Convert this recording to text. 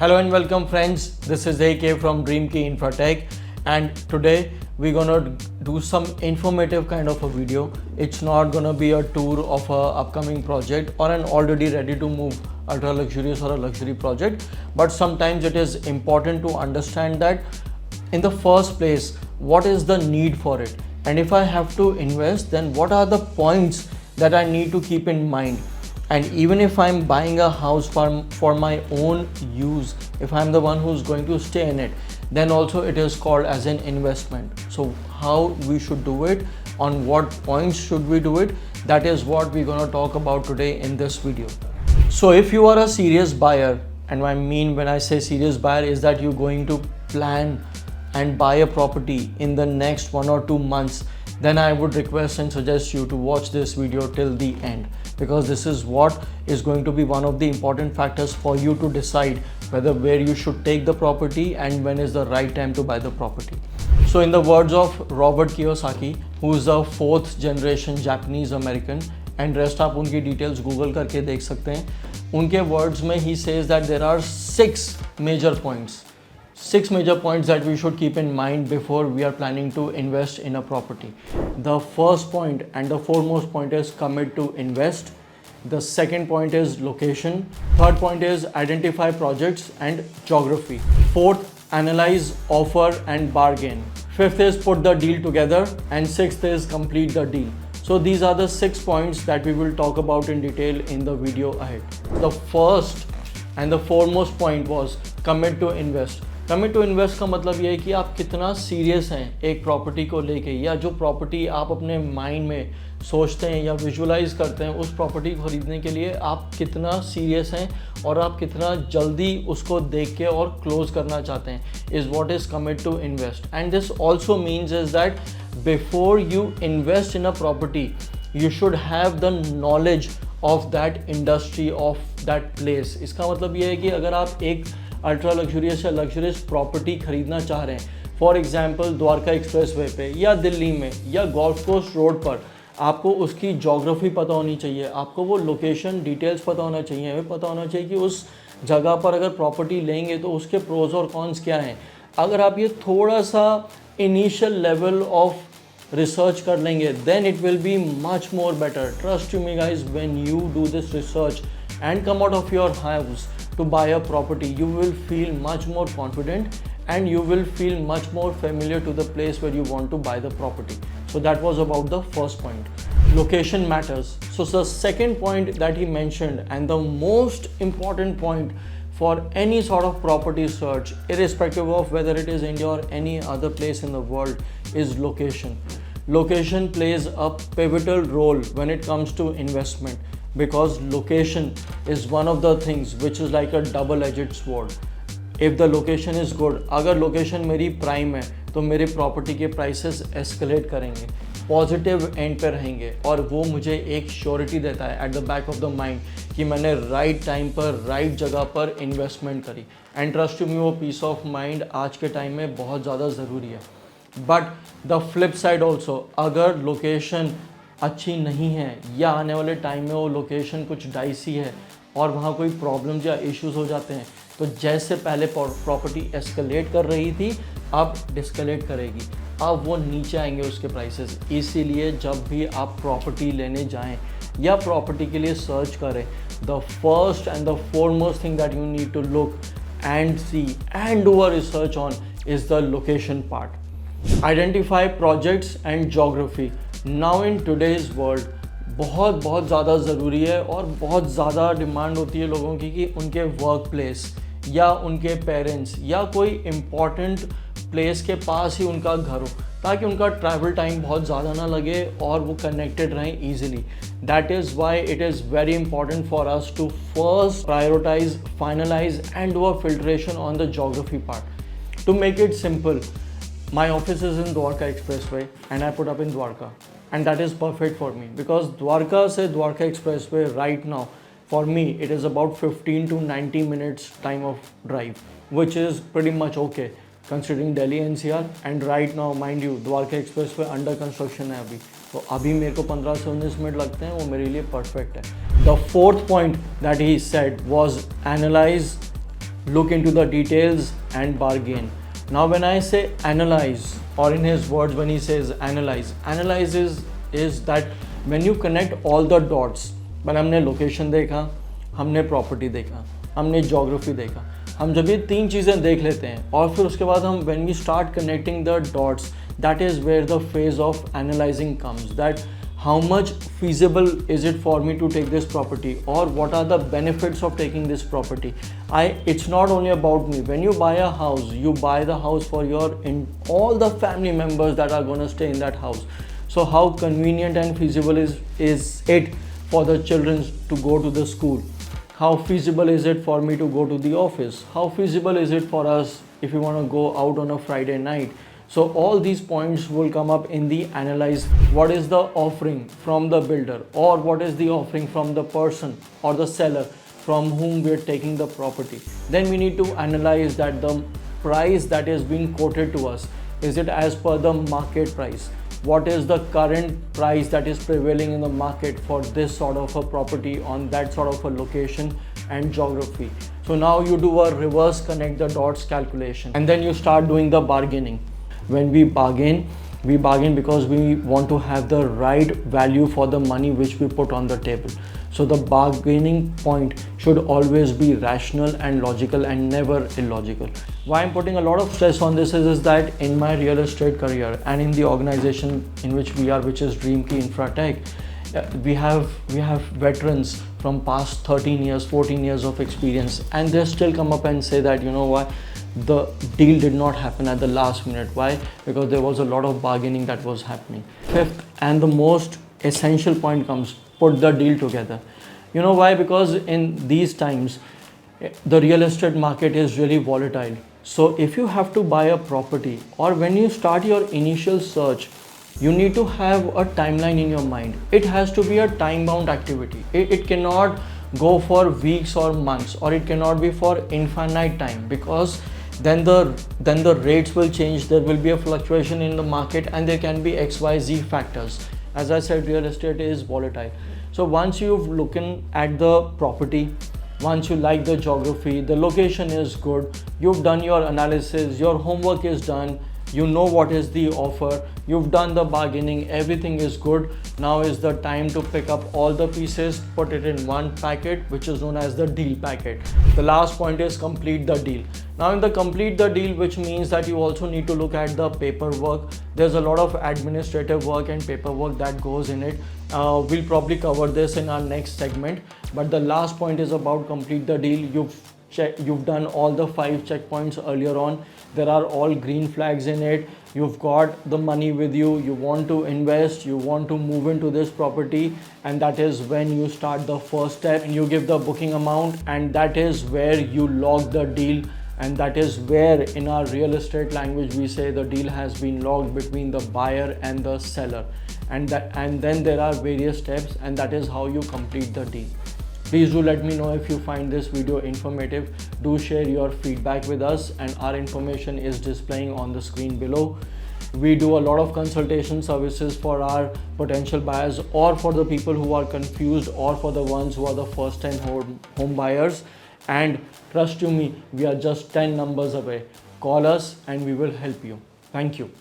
Hello and welcome friends, this is AK from Key Infratech, and today we're gonna do some informative kind of a video. It's not gonna be a tour of a upcoming project or an already ready to move ultra luxurious or a luxury project, but sometimes it is important to understand that in the first place what is the need for it, and if I have to invest, then what are the points that I need to keep in mind. And even if I'm buying a house for my own use, if I'm the one who's going to stay in it, then also it is called as an investment. So how we should do it, on what points should we do it, that is what we're going to talk about today in this video. So if you are a serious buyer, and I mean when I say serious buyer is that you're going to plan and buy a property in the next 1 or 2 months, then I would request and suggest you to watch this video till the end, because this is what is going to be one of the important factors for you to decide where you should take the property and when is the right time to buy the property. So in the words of Robert Kiyosaki, who is a 4th generation Japanese American, and rest आप उनकी details Google करके देख सकते हैं, उनके words में he says that there are 6 major points that we should keep in mind before we are planning to invest in a property. The first point and the foremost point is commit to invest. The second point is location. Third point is identify projects and geography. Fourth, analyze, offer and bargain. Fifth is put the deal together, and sixth is complete the deal. So these are the 6 points that we will talk about in detail in the video ahead. The first and the foremost point was commit to invest. Commit to invest का मतलब ये है कि आप कितना serious हैं एक property को लेके, या जो प्रॉपर्टी आप अपने माइंड में सोचते हैं या विजुअलाइज करते हैं, उस प्रॉपर्टी को ख़रीदने के लिए आप कितना सीरियस हैं और आप कितना जल्दी उसको देख के और क्लोज करना चाहते हैं, is what is commit to invest. And this also means is that before you invest in a property you should have the knowledge of that industry, of that place. इसका मतलब ये है कि अगर आप एक अल्ट्रा लग्जूरियस या luxurious property खरीदना चाह रहे हैं, फॉर एग्जांपल द्वारका एक्सप्रेसवे पे या दिल्ली में या गोल्फ कोस्ट रोड पर, आपको उसकी जोग्राफी पता होनी चाहिए, आपको वो लोकेशन डिटेल्स पता होना चाहिए, हमें पता होना चाहिए कि उस जगह पर अगर प्रॉपर्टी लेंगे तो उसके प्रोज और कॉन्स क्या हैं. अगर आप ये थोड़ा सा इनिशियल लेवल ऑफ research कर लेंगे, then it will be much more better. Trust me guys, when you do this research and come out of your house to buy a property, you will feel much more confident and you will feel much more familiar to the place where you want to buy the property. So that was about the first point. Location matters. So the second point that he mentioned, and the most important point for any sort of property search, irrespective of whether it is India or any other place in the world, is location. Location plays a pivotal role when it comes to investment, because location is one of the things which is like a double-edged sword. If the location is good, अगर location मेरी prime है तो मेरे property के prices escalate करेंगे, positive and पे रहेंगे, और वो मुझे एक श्योरिटी देता है at the back of the mind कि मैंने राइट टाइम पर राइट जगह पर इन्वेस्टमेंट करी. एंड ट्रस्ट मी, वो पीस ऑफ माइंड आज के टाइम में बहुत ज़्यादा ज़रूरी है. But the flip side also, अगर लोकेशन अच्छी नहीं है या आने वाले टाइम में वो लोकेशन कुछ डाइसी है और वहाँ कोई प्रॉब्लम्स या इश्यूज़ हो जाते हैं, तो जैसे पहले प्रॉपर्टी एस्केलेट कर रही थी अब डिस्केलेट करेगी, अब वो नीचे आएंगे उसके प्राइसेस. इसीलिए जब भी आप प्रॉपर्टी लेने जाएं या प्रॉपर्टी के लिए सर्च करें, the first and the foremost thing that you need to look and see and do a research on is the location part. Identify projects and geography. Now in today's world बहुत ज़्यादा ज़रूरी है और बहुत ज़्यादा demand होती है लोगों की कि उनके वर्क प्लेस या उनके पेरेंट्स या कोई इम्पॉर्टेंट प्लेस के पास ही उनका घर हो, ताकि उनका ट्रैवल टाइम बहुत ज़्यादा ना लगे और वो कनेक्टेड रहें easily. That is why it is very important for us to first prioritize, finalize and do a filtration on the geography part. To make it simple, my office is in Dwarka Expressway and I put up in Dwarka, and that is perfect for me because Dwarka se Dwarka Expressway right now for me it is about 15 to 90 minutes time of drive, which is pretty much okay considering Delhi NCR. And right now mind you, Dwarka Expressway under construction है अभी, तो अभी मेरे को 15 से 19 minute लगते हैं, वो मेरे लिए perfect है. The fourth point that he said was analyze, look into the details and bargain. Now when I say analyze, or in his words when he says analyze is that when you connect all the dots. पर हमने location देखा, हमने property देखा, हमने geography देखा, हम जब ये तीन चीज़ें देख लेते हैं और फिर उसके बाद हम when we start connecting the dots, that is where the phase of analyzing comes, that how much feasible is it for me to take this property, or what are the benefits of taking this property. It's not only about me. When you buy a house, you buy the house for all the family members that are going to stay in that house. So how convenient and feasible is it for the children to go to the school? How feasible is it for me to go to the office? How feasible is it for us if we want to go out on a Friday night? So all these points will come up in the analyze. What is the offering from the builder, or what is the offering from the person or the seller from whom we are taking the property? Then we need to analyze that the price that is being quoted to us, is it as per the market price? What is the current price that is prevailing in the market for this sort of a property on that sort of a location and geography? So now you do a reverse connect the dots calculation, and then you start doing the bargaining. When we bargain because we want to have the right value for the money which we put on the table. So the bargaining point should always be rational and logical and never illogical. Why I'm putting a lot of stress on this is that in my real estate career and in the organization in which we are, which is DreamKey Infratech, we have veterans from past 13 years, 14 years of experience, and they still come up and say that, you know what, the deal did not happen at the last minute. Why? Because there was a lot of bargaining that was happening. Fifth and the most essential point comes, put the deal together. You know why? Because in these times the real estate market is really volatile. So if you have to buy a property, or when you start your initial search, you need to have a timeline in your mind. It has to be a time bound activity. It cannot go for weeks or months, or it cannot be for infinite time, because then the rates will change. There will be a fluctuation in the market, and there can be XYZ factors. As I said, real estate is volatile. So once you've looked at the property, once you like the geography, the location is good, you've done your analysis, your homework is done, you know what is the offer, you've done the bargaining, everything is good. Now is the time to pick up all the pieces, put it in one packet, which is known as the deal packet. The last point is complete the deal. Now in the complete the deal, which means that you also need to look at the paperwork. There's a lot of administrative work and paperwork that goes in it. We'll probably cover this in our next segment, but the last point is about complete the deal. You've done all the 5 checkpoints earlier on. There are all green flags in it. You've got the money with you, you want to invest, you want to move into this property, and that is when you start the first step and you give the booking amount, and that is where you log the deal. And that is where in our real estate language we say the deal has been logged between the buyer and the seller, and then there are various steps, and that is how you complete the deal. Please do let me know if you find this video informative. Do share your feedback with us, and our information is displaying on the screen below. We do a lot of consultation services for our potential buyers, or for the people who are confused, or for the ones who are the first time home buyers. And trust you me, we are just 10 numbers away. Call us and we will help you. Thank you.